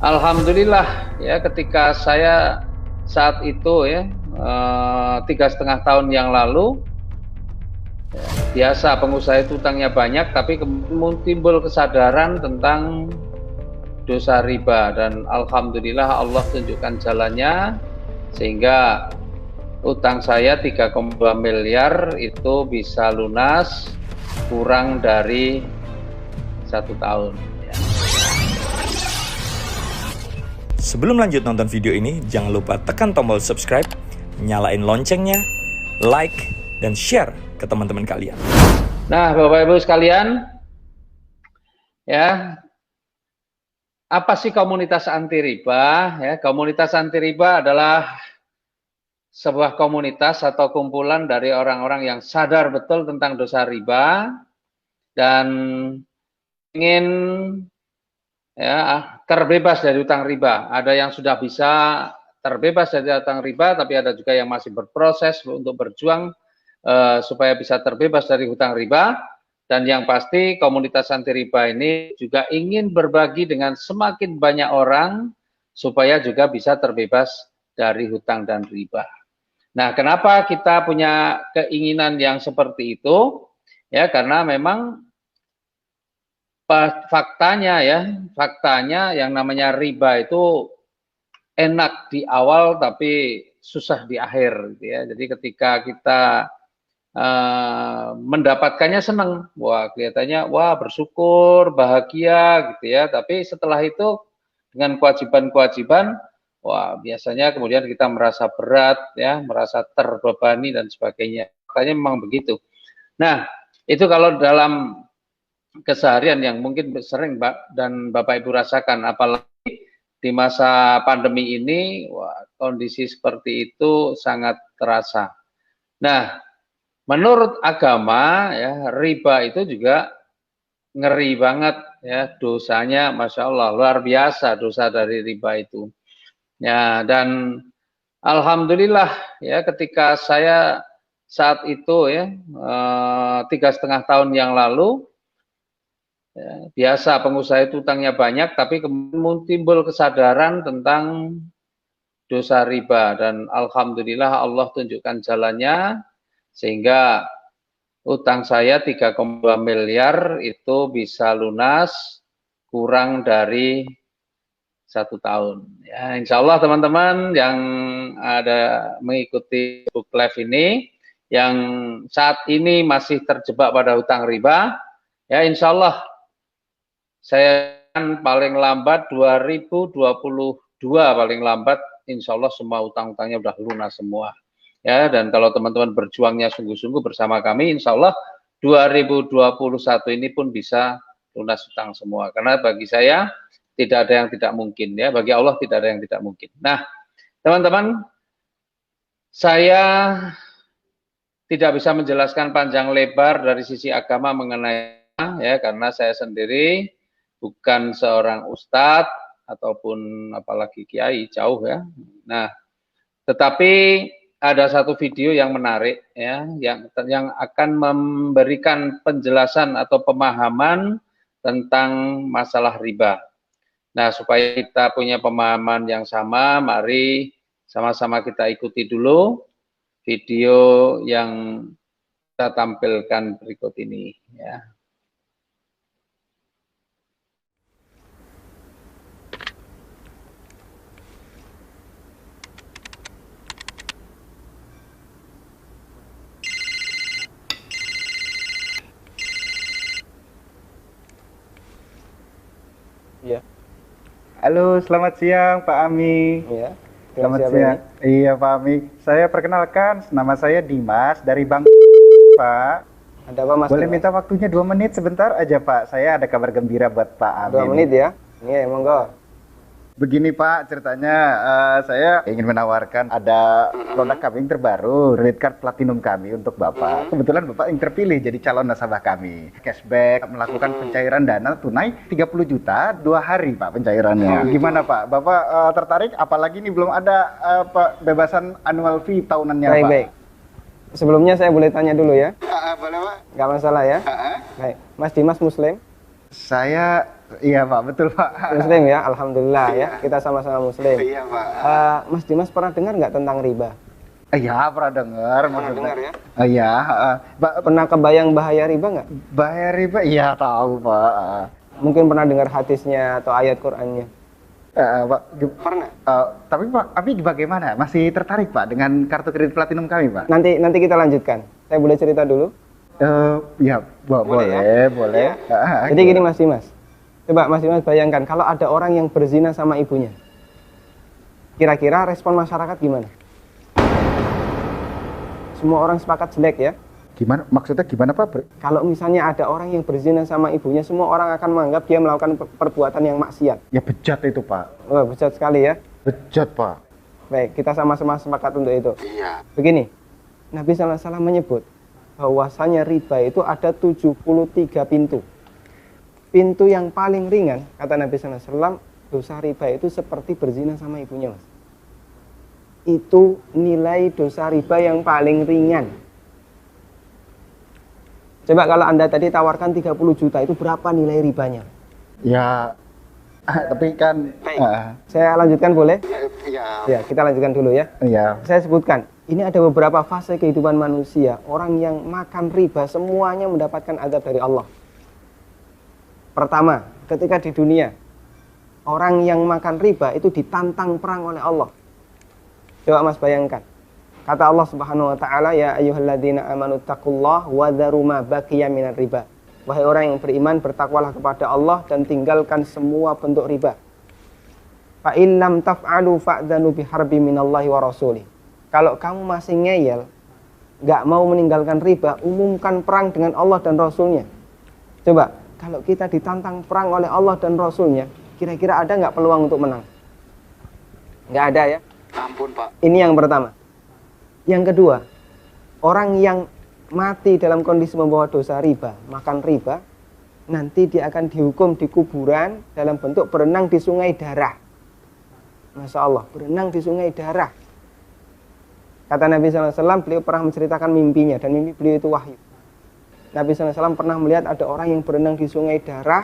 Alhamdulillah ya, ketika saya saat itu ya 3,5 tahun yang lalu, biasa pengusaha itu utangnya banyak, tapi kemudian timbul kesadaran tentang dosa riba, dan alhamdulillah Allah tunjukkan jalannya sehingga utang saya 3,2 miliar itu bisa lunas kurang dari 1 tahun. Sebelum lanjut nonton video ini, jangan lupa tekan tombol subscribe, nyalain loncengnya, like, dan share ke teman-teman kalian. Nah, Bapak Ibu sekalian, ya, apa sih komunitas anti riba? Ya, komunitas anti riba adalah sebuah komunitas atau kumpulan dari orang-orang yang sadar betul tentang dosa riba dan ingin ya terbebas dari utang riba. Ada yang sudah bisa terbebas dari utang riba, tapi ada juga yang masih berproses untuk berjuang supaya bisa terbebas dari hutang riba. Dan yang pasti komunitas anti riba ini juga ingin berbagi dengan semakin banyak orang supaya juga bisa terbebas dari hutang dan riba. Nah, kenapa kita punya keinginan yang seperti itu? Ya, karena memang faktanya yang namanya riba itu enak di awal tapi susah di akhir, gitu ya. Jadi ketika kita mendapatkannya senang, wah kelihatannya wah bersyukur, bahagia, gitu ya. Tapi setelah itu dengan kewajiban-kewajiban, wah biasanya kemudian kita merasa berat, ya, merasa terbebani dan sebagainya. Makanya memang begitu. Nah, itu kalau dalam keseharian yang mungkin sering dan Bapak Ibu rasakan, apalagi di masa pandemi ini, wah, kondisi seperti itu sangat terasa. Nah, menurut agama ya, riba itu juga ngeri banget ya, dosanya Masya Allah luar biasa dosa dari riba itu. Ya, dan alhamdulillah ya, ketika saya saat itu ya 3,5 tahun yang lalu, ya, biasa pengusaha itu utangnya banyak, tapi kemudian timbul kesadaran tentang dosa riba, dan alhamdulillah Allah tunjukkan jalannya sehingga utang saya 3,2 miliar itu bisa lunas kurang dari 1 tahun. Ya, insya Allah teman-teman yang ada mengikuti Facebook Live ini, yang saat ini masih terjebak pada hutang riba, ya insya Allah saya paling lambat 2022 paling lambat, insya Allah semua utang-utangnya udah lunas semua. Ya, dan kalau teman-teman berjuangnya sungguh-sungguh bersama kami, insya Allah 2021 ini pun bisa lunas utang semua. Karena bagi saya tidak ada yang tidak mungkin, ya. Bagi Allah tidak ada yang tidak mungkin. Nah, teman-teman, saya tidak bisa menjelaskan panjang lebar dari sisi agama mengenai ya, karena saya sendiri bukan seorang ustadz ataupun apalagi kiai, jauh ya. Nah, tetapi ada satu video yang menarik ya, yang akan memberikan penjelasan atau pemahaman tentang masalah riba. Nah, supaya kita punya pemahaman yang sama, mari sama-sama kita ikuti dulu video yang kita tampilkan berikut ini ya. Iya. Halo, selamat siang Pak Ami. Iya. Selamat siang. Iya Pak Ami. Saya perkenalkan, nama saya Dimas dari Bank Pak. Ada apa Mas? Boleh minta waktunya 2 menit sebentar aja Pak. Saya ada kabar gembira buat Pak Ami. 2 menit ya? Iya, monggo. Begini Pak, ceritanya saya ingin menawarkan ada produk kami yang terbaru, credit card platinum kami untuk Bapak. Kebetulan Bapak yang terpilih jadi calon nasabah kami. Cashback, melakukan pencairan dana tunai 30 juta 2 hari Pak pencairannya. Gimana Pak? Bapak tertarik? Apalagi ini belum ada bebasan annual fee tahunannya Pak. Baik. Sebelumnya saya boleh tanya dulu ya? Boleh Pak? Nggak masalah ya? Baik. Mas Dimas Muslim? Saya, iya Pak, betul Pak. Muslim ya, alhamdulillah ya. Kita sama-sama muslim. Iya Pak. Mas Dimas pernah dengar nggak tentang riba? Iya, pernah dengar. Pernah dengar ya? Iya, Pak. Pernah kebayang bahaya riba nggak? Bahaya riba, iya tahu Pak. Mungkin pernah dengar hadisnya atau ayat Qur'annya. Pak, Pernah. tapi Pak, bagaimana? Masih tertarik Pak dengan kartu kredit platinum kami Pak? Nanti kita lanjutkan. Saya boleh cerita dulu? Ya, boleh, boleh. Ya. Jadi gini Mas Dimas. Coba Mas Dimas bayangkan kalau ada orang yang berzina sama ibunya. Kira-kira respon masyarakat gimana? Semua orang sepakat jelek ya. Gimana? Maksudnya gimana Pak? Kalau misalnya ada orang yang berzina sama ibunya, semua orang akan menganggap dia melakukan perbuatan yang maksiat. Ya bejat itu Pak. Oh, bejat sekali ya. Bejat Pak. Baik, kita sama-sama sepakat untuk itu. Iya. Begini, Nabi SAW menyebut bahwasanya riba itu ada 73 pintu. Pintu yang paling ringan, kata Nabi SAW, dosa riba itu seperti berzina sama ibunya, Mas. Itu nilai dosa riba yang paling ringan. Coba kalau Anda tadi tawarkan 30 juta, itu berapa nilai ribanya? Ya, tapi kan... Saya lanjutkan boleh? Ya. Ya, kita lanjutkan dulu ya. Iya. Saya sebutkan, ini ada beberapa fase kehidupan manusia. Orang yang makan riba semuanya mendapatkan azab dari Allah. Pertama, ketika di dunia, orang yang makan riba itu ditantang perang oleh Allah. Coba Mas bayangkan. Kata Allah Subhanahu wa taala, ya ayyuhalladzina amanu taqullaha wa dharu ma baqiya minar riba. Wahai orang yang beriman, bertakwalah kepada Allah dan tinggalkan semua bentuk riba. Fa in lam taf'alu fa'dzanu biharbi minallahi wa rasulih. Kalau kamu masih ngeyel, nggak mau meninggalkan riba, umumkan perang dengan Allah dan Rasulnya. Coba, kalau kita ditantang perang oleh Allah dan Rasulnya, kira-kira ada nggak peluang untuk menang? Nggak ada ya? Ampun Pak. Ini yang pertama. Yang kedua, orang yang mati dalam kondisi membawa dosa riba, makan riba, nanti dia akan dihukum di kuburan dalam bentuk berenang di sungai darah. Masya Allah, berenang di sungai darah. Kata Nabi SAW, beliau pernah menceritakan mimpinya, dan mimpi beliau itu wahyu. Nabi SAW pernah melihat ada orang yang berenang di sungai darah,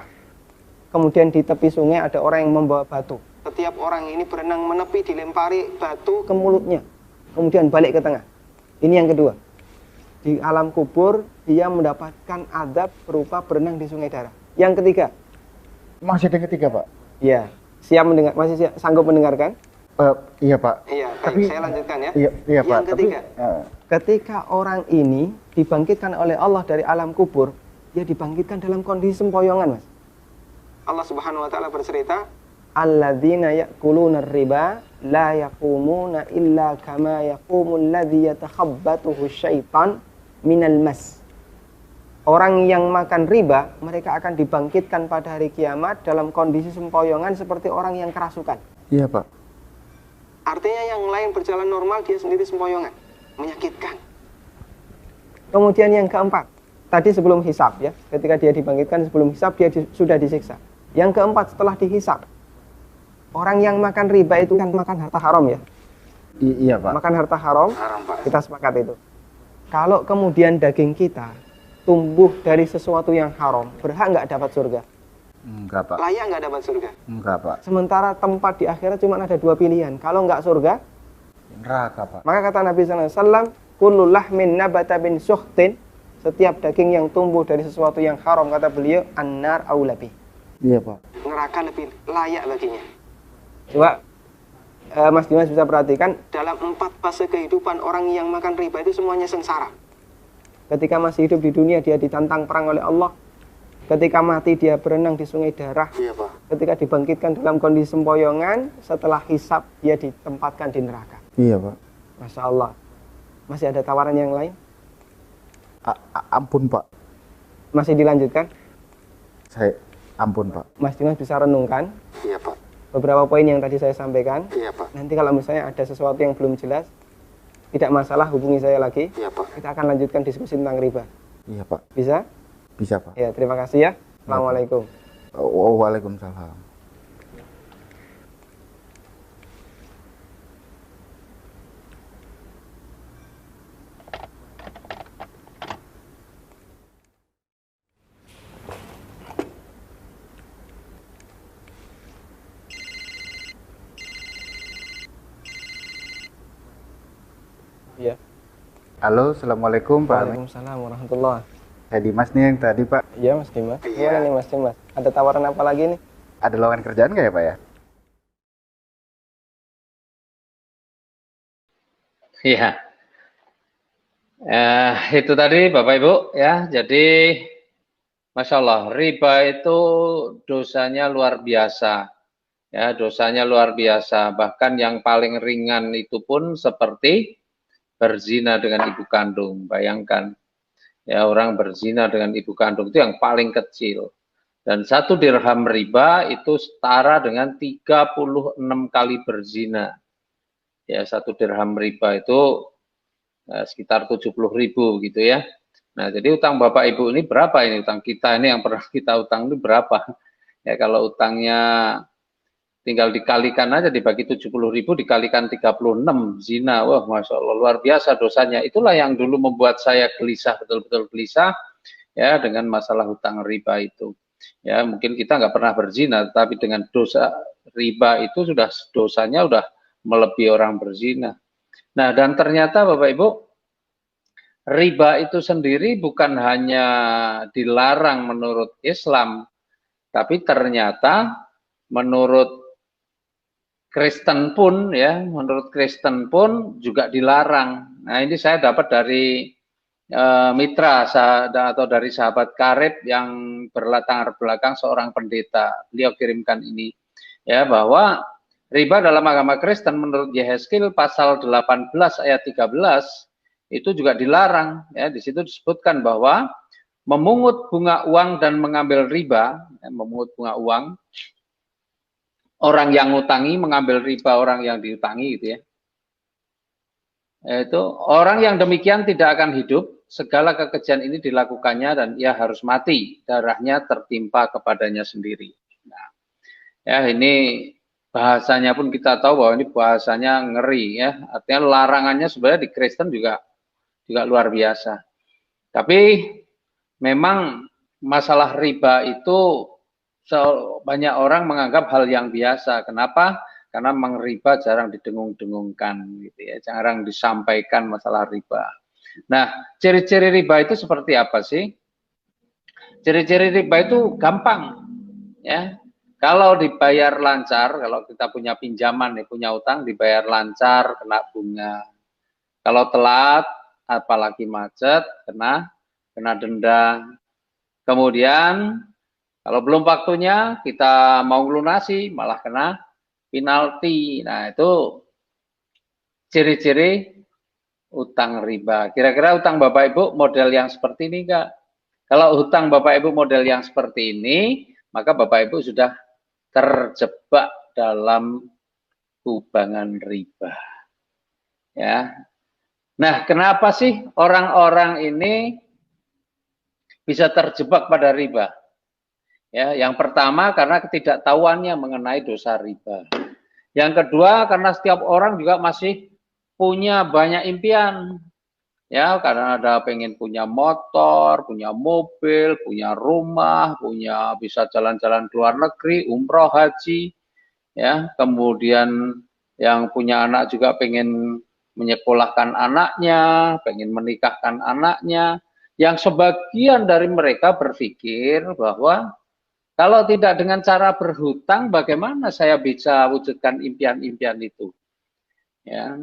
kemudian di tepi sungai ada orang yang membawa batu. Setiap orang ini berenang menepi, dilempari batu ke mulutnya, kemudian balik ke tengah. Ini yang kedua. Di alam kubur, dia mendapatkan azab berupa berenang di sungai darah. Yang ketiga. Masih ada yang ketiga Pak? Iya. Siap mendengar? Masih sanggup mendengarkan? Iya Pak. Iya, tapi saya lanjutkan ya. Iya Pak. Yang ketiga, ketika orang ini dibangkitkan oleh Allah dari alam kubur, dia dibangkitkan dalam kondisi sempoyongan, Mas. Allah Subhanahu wa taala bercerita, alladzina ya'kuluna riba la yaqumuna illa kama yaqumul ladzi yatakhabbathu syaitan minal mas. Orang yang makan riba, mereka akan dibangkitkan pada hari kiamat dalam kondisi sempoyongan seperti orang yang kerasukan. Iya Pak. Artinya yang lain berjalan normal, dia sendiri sempoyongan, menyakitkan. Kemudian yang keempat, tadi sebelum hisab ya, ketika dia dibangkitkan sebelum hisab, dia sudah disiksa. Yang keempat, setelah dihisab, orang yang makan riba itu kan makan harta haram ya. Iya Pak. Makan harta haram, Pak. kita sepakat itu. Kalau kemudian daging kita tumbuh dari sesuatu yang haram, berhak nggak dapat surga? Enggak Pak. Layak nggak dapat surga? Enggak Pak. Sementara tempat di akhirat cuma ada dua pilihan. Kalau nggak surga, neraka Pak. maka kata Nabi SAW, kullu lahmin nabata bin suhtin, setiap daging yang tumbuh dari sesuatu yang haram, kata beliau, annar aulabi. Iya Pak. Neraka lebih layak baginya. Coba Mas Dimas bisa perhatikan, dalam 4 fase kehidupan orang yang makan riba itu semuanya sengsara. Ketika masih hidup di dunia, dia ditantang perang oleh Allah. Ketika mati, dia berenang di sungai darah. Iya Pak. Ketika dibangkitkan dalam kondisi sempoyongan, setelah hisab, dia ditempatkan di neraka. Iya Pak. Masya Allah. Masih ada tawaran yang lain? Ampun Pak. Masih dilanjutkan? Ampun Pak. Mas Dimas bisa renungkan Iya Pak. beberapa poin yang tadi saya sampaikan. Iya Pak. Nanti kalau misalnya ada sesuatu yang belum jelas, tidak masalah, hubungi saya lagi. Iya Pak. Kita akan lanjutkan diskusi tentang riba. Iya Pak. Bisa? Bisa Pak. Ya, terima kasih ya. Assalamualaikum. Waalaikumsalam. Halo, Assalamualaikum Pak Amin. Waalaikumsalam warahmatullahi. Saya Dimas nih yang tadi Pak. Iya Mas Dimas. Gimana nih Mas Dimas? Ada tawaran apa lagi nih? Ada lowongan kerjaan nggak ya Pak ya? Iya. Itu tadi Bapak Ibu ya. Jadi Masya Allah, riba itu dosanya luar biasa. Ya, dosanya luar biasa. Bahkan yang paling ringan itu pun seperti berzina dengan ibu kandung. Bayangkan, ya orang berzina dengan ibu kandung itu yang paling kecil. Dan 1 dirham riba itu setara dengan 36 kali berzina. Ya, 1 dirham riba itu sekitar 70.000 gitu ya. Nah, jadi utang Bapak Ibu ini berapa ini? Utang kita ini yang pernah kita utang ini berapa? Ya, kalau utangnya tinggal dikalikan aja, dibagi 70.000 dikalikan 36 zina. Wah, Masya Allah, luar biasa dosanya. Itulah yang dulu membuat saya gelisah, betul-betul gelisah ya dengan masalah hutang riba itu. Ya, mungkin kita nggak pernah berzina, tapi dengan dosa riba itu sudah dosanya udah melebihi orang berzina. Nah, dan ternyata Bapak Ibu, riba itu sendiri bukan hanya dilarang menurut Islam, tapi ternyata menurut Kristen pun ya, menurut Kristen pun juga dilarang. Nah, ini saya dapat dari mitra atau dari sahabat karib yang berlatar belakang seorang pendeta. Beliau kirimkan ini ya, bahwa riba dalam agama Kristen menurut Yehezkiel pasal 18 ayat 13 itu juga dilarang ya. Di situ disebutkan bahwa memungut bunga uang dan mengambil riba, ya, memungut bunga uang, orang yang ngutangi mengambil riba orang yang diutangi gitu ya. Itu orang yang demikian tidak akan hidup, segala kekejian ini dilakukannya dan ia harus mati, darahnya tertimpa kepadanya sendiri. Nah, ya ini bahasanya pun kita tahu bahwa ini bahasanya ngeri ya, artinya larangannya sebenarnya di Kristen juga luar biasa. Tapi memang masalah riba itu banyak orang menganggap hal yang biasa. Kenapa? Karena memang riba jarang didengung-dengungkan gitu ya, jarang disampaikan masalah riba. Nah, ciri-ciri riba itu seperti apa sih? Ciri-ciri riba itu gampang ya. Kalau dibayar lancar, kalau kita punya pinjaman nih, punya utang dibayar lancar kena bunga. Kalau telat apalagi macet kena denda. Kemudian kalau belum waktunya kita mau lunasi malah kena penalti. Nah, itu ciri-ciri utang riba. Kira-kira utang Bapak Ibu model yang seperti ini enggak? Kalau utang Bapak Ibu model yang seperti ini, maka Bapak Ibu sudah terjebak dalam kubangan riba. Ya. Nah, kenapa sih orang-orang ini bisa terjebak pada riba? Ya, yang pertama karena ketidaktahuannya mengenai dosa riba. Yang kedua karena setiap orang juga masih punya banyak impian. Ya, karena ada pengen punya motor, punya mobil, punya rumah, punya bisa jalan-jalan ke luar negeri, umroh, haji. Ya, kemudian yang punya anak juga pengen menyekolahkan anaknya, pengen menikahkan anaknya. Yang sebagian dari mereka berpikir bahwa kalau tidak dengan cara berhutang, bagaimana saya bisa wujudkan impian-impian itu? Ya.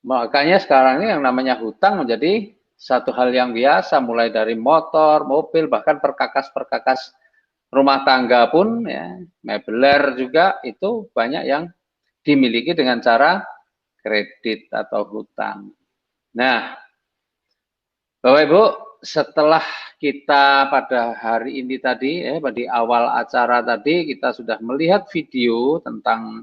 Makanya sekarang ini yang namanya hutang menjadi satu hal yang biasa, mulai dari motor, mobil, bahkan perkakas-perkakas rumah tangga pun, ya, mebeler juga itu banyak yang dimiliki dengan cara kredit atau hutang. Nah, Bapak Ibu, setelah kita pada hari ini tadi, pada awal acara tadi, kita sudah melihat video tentang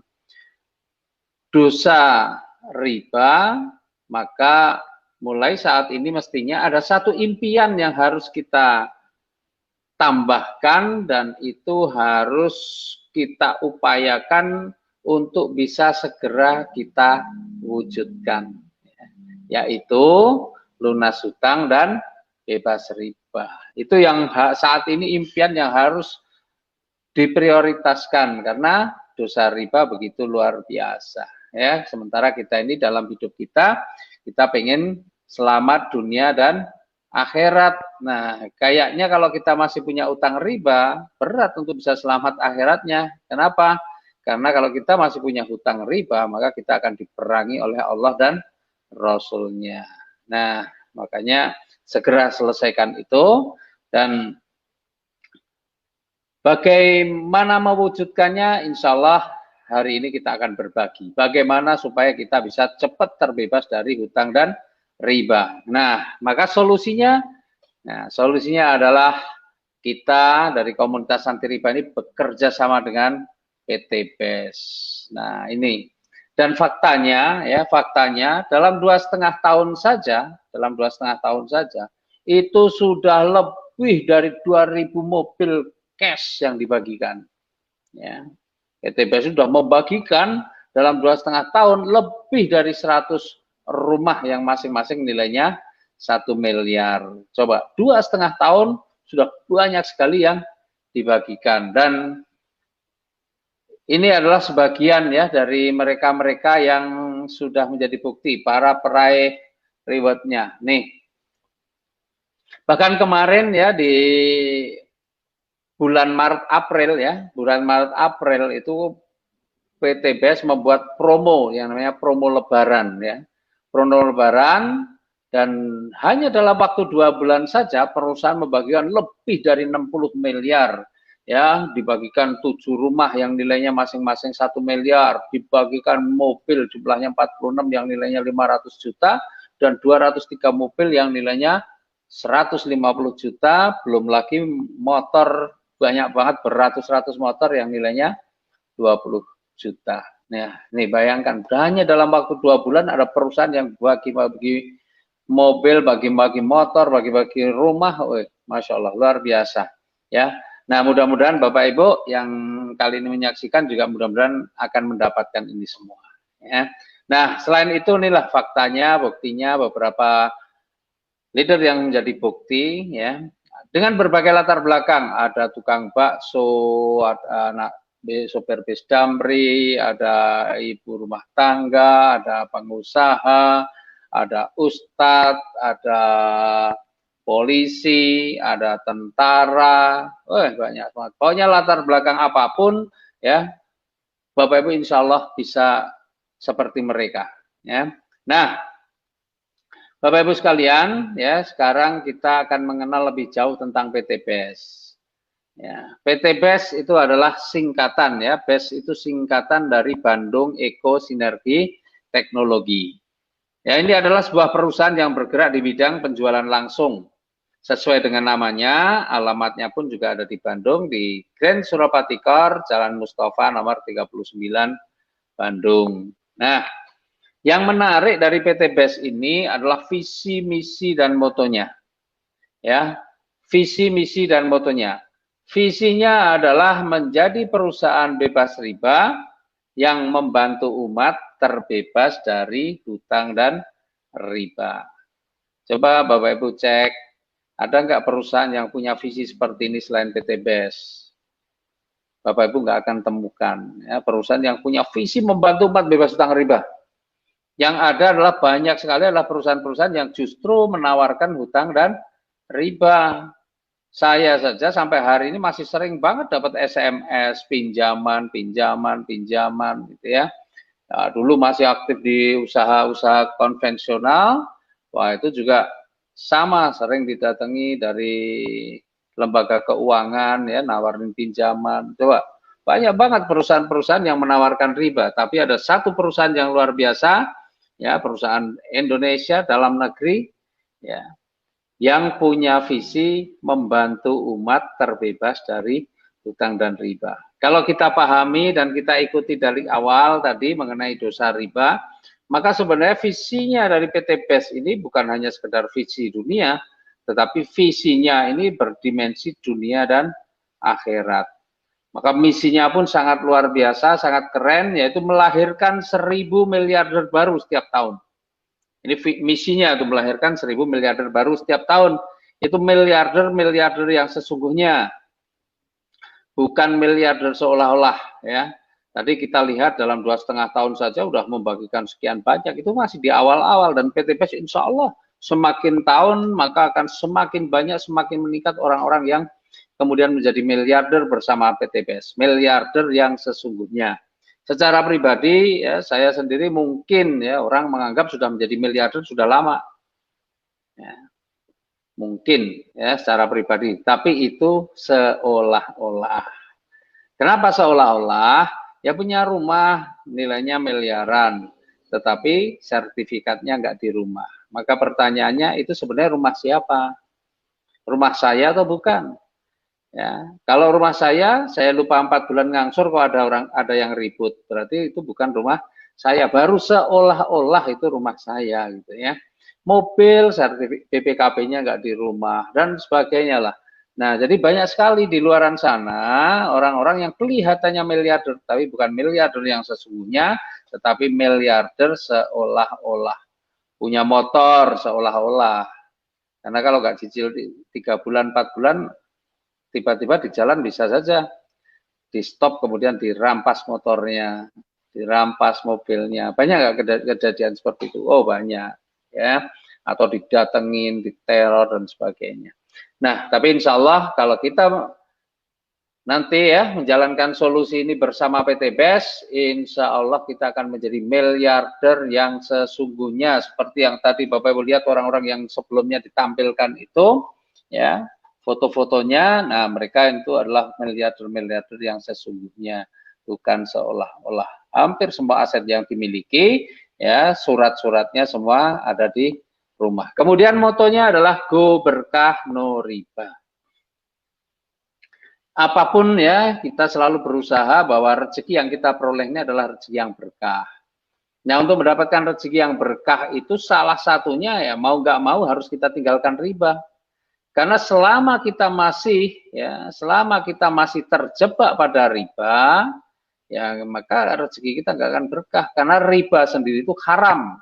dosa riba, maka mulai saat ini mestinya ada satu impian yang harus kita tambahkan dan itu harus kita upayakan untuk bisa segera kita wujudkan, yaitu lunas hutang dan bebas riba. Itu yang saat ini impian yang harus diprioritaskan karena dosa riba begitu luar biasa. Ya, sementara kita ini dalam hidup kita Kita pengen selamat dunia dan akhirat. Nah, kayaknya kalau kita masih punya utang riba, berat untuk bisa selamat akhiratnya. Kenapa? Karena kalau kita masih punya hutang riba, maka kita akan diperangi oleh Allah dan Rasul-Nya. Nah, makanya segera selesaikan itu. Dan bagaimana mewujudkannya, insya Allah hari ini kita akan berbagi. Bagaimana supaya kita bisa cepat terbebas dari hutang dan riba. Nah, maka solusinya adalah kita dari komunitas anti riba ini bekerja sama dengan PT BES. Nah, ini. Dan faktanya dalam 2,5 tahun saja, itu sudah lebih dari 2.000 mobil cash yang dibagikan. Ya. PT BES sudah membagikan dalam 2,5 tahun lebih dari 100 rumah yang masing-masing nilainya 1 miliar. Coba 2,5 tahun sudah banyak sekali yang dibagikan. Dan ini adalah sebagian ya dari mereka-mereka yang sudah menjadi bukti, para peraih rewardnya. Nih, bahkan kemarin ya di bulan Maret April itu PT BES membuat promo yang namanya promo Lebaran ya, promo Lebaran. Dan hanya dalam waktu 2 bulan saja perusahaan membagikan lebih dari 60 miliar. Ya, dibagikan 7 rumah yang nilainya masing-masing 1 miliar, dibagikan mobil jumlahnya 46 yang nilainya 500 juta, dan 203 mobil yang nilainya 150 juta, belum lagi motor banyak banget, beratus-ratus motor yang nilainya 20 juta. Nah, nih bayangkan, hanya dalam waktu 2 bulan ada perusahaan yang bagi-bagi mobil, bagi-bagi motor, bagi-bagi rumah. Masya Allah, luar biasa ya. Nah, mudah-mudahan Bapak Ibu yang kali ini menyaksikan juga mudah-mudahan akan mendapatkan ini semua ya. Nah, selain itu inilah faktanya, buktinya, beberapa leader yang menjadi bukti ya, dengan berbagai latar belakang. Ada tukang bakso, ada anak sopir bis damri, ada ibu rumah tangga, ada pengusaha, ada ustadz, ada polisi, ada tentara, banyak banget. Pokoknya latar belakang apapun ya, Bapak Ibu insya Allah bisa seperti mereka ya. Nah, Bapak Ibu sekalian ya, sekarang kita akan mengenal lebih jauh tentang PT BES. Ya, PT BES itu adalah singkatan ya, BES itu singkatan dari Bandung Eko Sinergi Teknologi. Ya, ini adalah sebuah perusahaan yang bergerak di bidang penjualan langsung. Sesuai dengan namanya, alamatnya pun juga ada di Bandung, di Grand Suropati Core, Jalan Mustafa nomor 39, Bandung. Nah, yang menarik dari PT BES ini adalah visi, misi, dan motonya. Ya, visi, misi, dan motonya. Visinya adalah menjadi perusahaan bebas riba yang membantu umat terbebas dari hutang dan riba. Coba Bapak Ibu cek, ada nggak perusahaan yang punya visi seperti ini selain PT BES? Bapak Ibu nggak akan temukan ya, perusahaan yang punya visi membantu umat bebas hutang riba. Yang ada adalah banyak sekali adalah perusahaan-perusahaan yang justru menawarkan hutang dan riba. Saya saja sampai hari ini masih sering banget dapat SMS pinjaman gitu ya. Nah, dulu masih aktif di usaha-usaha konvensional, wah itu juga sama sering didatangi dari lembaga keuangan ya, nawarin pinjaman. Coba banyak banget perusahaan-perusahaan yang menawarkan riba, tapi ada satu perusahaan yang luar biasa ya, perusahaan Indonesia dalam negeri ya, yang punya visi membantu umat terbebas dari hutang dan riba. Kalau kita pahami dan kita ikuti dari awal tadi mengenai dosa riba, maka sebenarnya visinya dari PT BES ini bukan hanya sekedar visi dunia, tetapi visinya ini berdimensi dunia dan akhirat. Maka misinya pun sangat luar biasa, sangat keren, yaitu melahirkan 1.000 miliarder baru setiap tahun. Ini misinya itu melahirkan 1.000 miliarder baru setiap tahun. Itu miliarder yang sesungguhnya, bukan miliarder seolah-olah ya. Tadi kita lihat dalam 2,5 tahun saja udah membagikan sekian banyak, itu masih di awal-awal, dan PTBS insya Allah semakin tahun maka akan semakin banyak, semakin meningkat orang-orang yang kemudian menjadi miliarder bersama PTBS, miliarder yang sesungguhnya. Secara pribadi ya, saya sendiri mungkin ya orang menganggap sudah menjadi miliarder sudah lama. Ya, mungkin ya secara pribadi, tapi itu seolah-olah. Kenapa seolah-olah? Ya punya rumah nilainya miliaran, tetapi sertifikatnya nggak di rumah. Maka pertanyaannya itu sebenarnya rumah siapa? Rumah saya atau bukan? Ya, kalau rumah saya lupa 4 bulan ngangsur kok ada yang ribut, berarti itu bukan rumah saya. Baru seolah-olah itu rumah saya gitu ya. Mobil sertifikat BPKB-nya nggak di rumah dan sebagainya lah. Nah, jadi banyak sekali di luaran sana orang-orang yang kelihatannya miliarder, tapi bukan miliarder yang sesungguhnya, tetapi miliarder seolah-olah. Punya motor seolah-olah. Karena kalau nggak cicil 3 bulan, 4 bulan, tiba-tiba di jalan bisa saja di stop, kemudian dirampas motornya, dirampas mobilnya. Banyak nggak kejadian seperti itu? Oh banyak. Ya, atau didatengin, diteror, dan sebagainya. Nah, tapi insya Allah kalau kita nanti ya menjalankan solusi ini bersama PTBS, insya Allah kita akan menjadi miliarder yang sesungguhnya, seperti yang tadi Bapak Ibu lihat orang-orang yang sebelumnya ditampilkan itu, ya foto-fotonya. Nah, mereka itu adalah miliarder-miliarder yang sesungguhnya, bukan seolah-olah. Hampir semua aset yang dimiliki, ya surat-suratnya semua ada di rumah. Kemudian motonya adalah go berkah no riba. Apapun ya, kita selalu berusaha bahwa rezeki yang kita peroleh ini adalah rezeki yang berkah. Nah, untuk mendapatkan rezeki yang berkah itu salah satunya ya mau nggak mau harus kita tinggalkan riba. Karena selama kita masih terjebak pada riba, ya maka rezeki kita nggak akan berkah. Karena riba sendiri itu haram.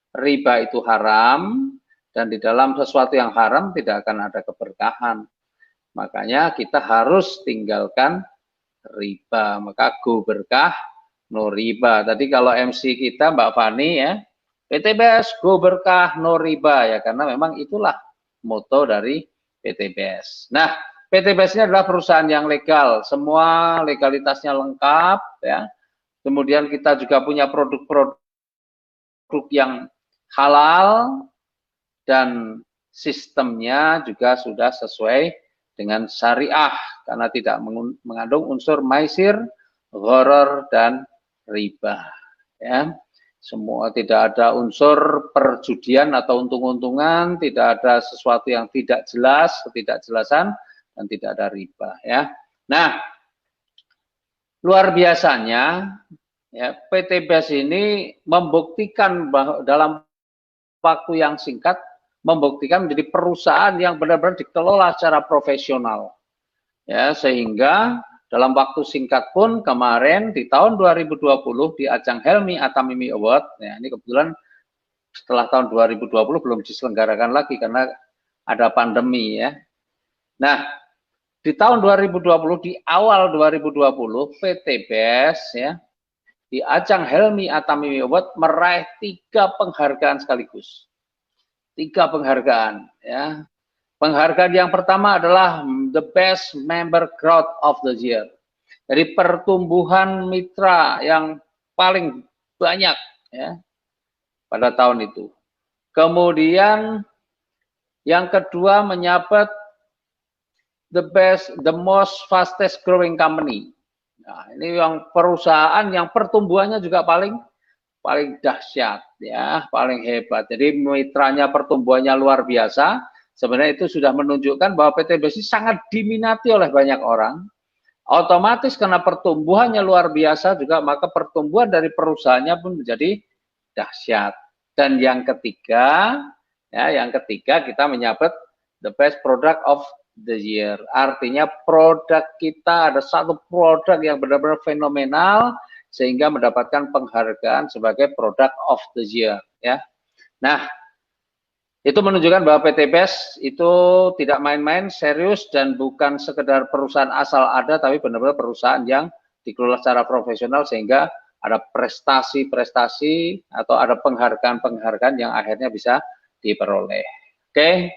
Riba itu haram, dan di dalam sesuatu yang haram tidak akan ada keberkahan. Makanya kita harus tinggalkan riba. Maka go berkah no riba. Tadi kalau MC kita Mbak Fani ya, PTBS go berkah no riba ya, karena memang itulah moto dari PTBS. Nah, PTBS ini adalah perusahaan yang legal, semua legalitasnya lengkap ya. Kemudian kita juga punya produk-produk yang halal, dan sistemnya juga sudah sesuai dengan syariah karena tidak mengandung unsur maisir, gharar, dan riba. Ya, semua tidak ada unsur perjudian atau untung-untungan, tidak ada sesuatu yang tidak jelas, ketidakjelasan, dan tidak ada riba. Ya, nah luar biasanya ya, PTBS ini membuktikan bahwa dalam waktu yang singkat membuktikan menjadi perusahaan yang benar-benar dikelola secara profesional. Ya, sehingga dalam waktu singkat pun kemarin di tahun 2020 di ajang Helmi Atamimi Award, ya ini kebetulan setelah tahun 2020 belum diselenggarakan lagi karena ada pandemi ya. Nah, di tahun 2020 di awal 2020 PTBS ya di ajang Helmi Atamimi Award meraih 3 penghargaan sekaligus. 3 penghargaan ya. Penghargaan yang pertama adalah the best member growth of the year. Jadi pertumbuhan mitra yang paling banyak ya pada tahun itu. Kemudian yang kedua menyabet the most fastest growing company. Nah, ini yang perusahaan yang pertumbuhannya juga paling dahsyat ya, paling hebat. Jadi mitranya pertumbuhannya luar biasa. Sebenarnya itu sudah menunjukkan bahwa PTBS ini sangat diminati oleh banyak orang. Otomatis karena pertumbuhannya luar biasa juga, maka pertumbuhan dari perusahaannya pun menjadi dahsyat. Dan yang ketiga kita menyabet the best product of the year. Artinya produk kita ada satu produk yang benar-benar fenomenal sehingga mendapatkan penghargaan sebagai product of the year ya. Nah, itu menunjukkan bahwa PTBS itu tidak main-main, serius, dan bukan sekedar perusahaan asal ada, tapi benar-benar perusahaan yang dikelola secara profesional sehingga ada prestasi-prestasi atau ada penghargaan-penghargaan yang akhirnya bisa diperoleh. Oke.